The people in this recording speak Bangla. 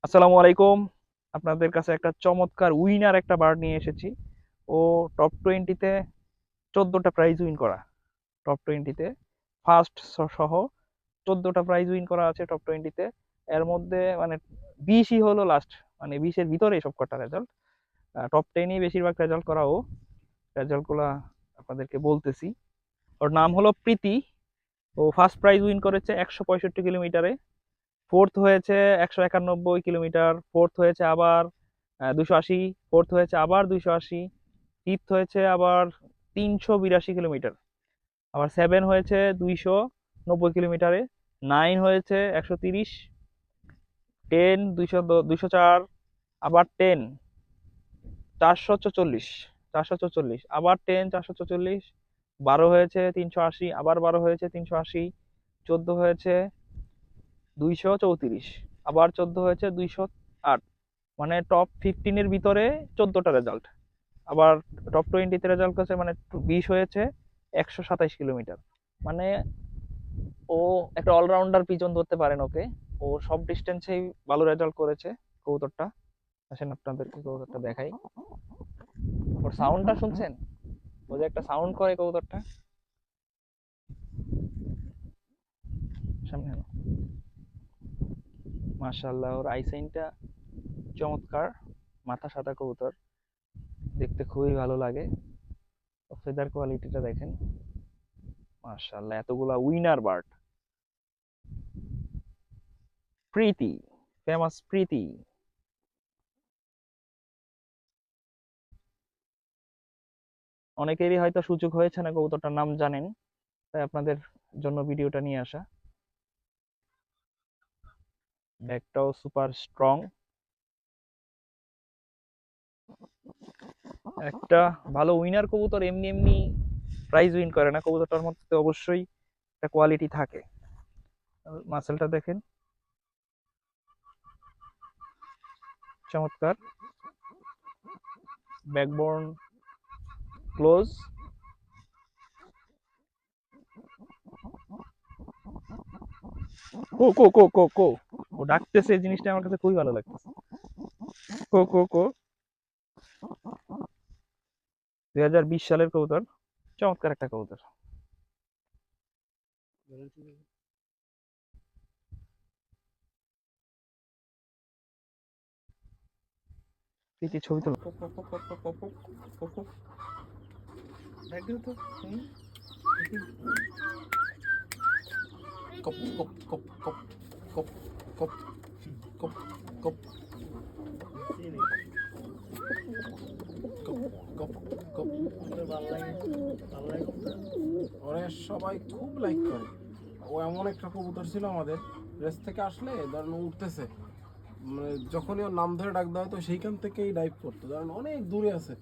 আসসালামু আলাইকুম। আপনাদের কাছে একটা চমৎকার উইনার একটা বার্ড নিয়ে এসেছি। ও টপ 20-তে 14টা প্রাইজ উইন করা। টপ 20-তে ফার্স্ট সহ 14টা প্রাইজ উইন করা আছে টপ 20-তে। এর মধ্যে মানে 20ই হলো লাস্ট, মানে 20-এর ভিতরে সব কটা রেজাল্ট। টপ 10ই বেশিরভাগ রেজাল্ট করা ও। রেজাল্টগুলা আপনাদেরকে বলতেছি। ওর নাম হলো প্রীতি। ও ফার্স্ট প্রাইজ উইন করেছে 165 কিলোমিটারে। ফোর্থ হয়েছে 191 কিলোমিটার। ফোর্থ হয়েছে আবার 280। ফোর্থ হয়েছে আবার 280। ফিফথ হয়েছে আবার 382 কিলোমিটার। আবার সেভেন হয়েছে 290 কিলোমিটারে। নাইন হয়েছে 130। টেন 204। আবার টেন 444। 444 আবার টেন 444। 12 হয়েছে 380। আবার 12 হয়েছে 380। 14 হয়েছে 234। আবার 14 হয়েছে 208। মানে টপ 15-এর ভিতরে 14টা রেজাল্ট। আবার টপ 20-তে রেজাল্ট করেছে, মানে 20 হয়েছে 127 কিলোমিটার। মানে ও একটা অলরাউন্ডার পিজন ধরতে পারেন ওকে। ও সব ডিস্টেন্সেই ভালো রেজাল্ট করেছে কবুতরটা। আসেন আপনাদেরকে কবুতরটা দেখাই। ওর সাউন্ডটা শুনছেন? ও যে একটা সাউন্ড করে কবুতরটা। সামনে আনো। মাশাআল্লাহ, ওর আইসাইনটা চমৎকার। মাথা সাদা কবুতর, দেখতে খুবই ভালো লাগে। ফেদার কোয়ালিটিটা দেখেন। মাশাআল্লাহ, এতগুলা উইনার বার্ড। প্রীতি, ফেমাস প্রীতি। অনেকেরই হয়তো সুযোগ হয়েছে না কবুতরটার নাম জানেন, তাই আপনাদের জন্য ভিডিওটা নিয়ে আসা। ব্যাগটাও সুপার স্ট্রং। একটা ভালো উইনার কবুতর এমনি এমনি প্রাইজ উইন করে না, কবুতরটার মধ্যে তো অবশ্যই একটা কোয়ালিটি থাকে। মাসেলটা দেখেন, চমৎকার। Backbone close. কো কো কো কো কো ও ডাকতেছে, এই জিনিসটা আমার কাছে খুবই ভালো লাগতেছে। কো কো কো 2020 সালের কবুতর, চমৎকার একটা কবুতর। প্রীতি ছবি তোলো। ডাক দিও তো। হুম, দেখি। কপ কপ কপ কপ কপ কপ কপ কপ কপ কপ। ওরে সবাই খুব লাইক করে। ও এমন একটা কবুতর ছিল আমাদের, রেস থেকে আসলে ধরেন ও উঠতেছে, মানে যখনই ওর নাম ধরে ডাক দেওয়া হতো সেইখান থেকেই ডাইভ করতো, ধরেন অনেক দূরে আছে।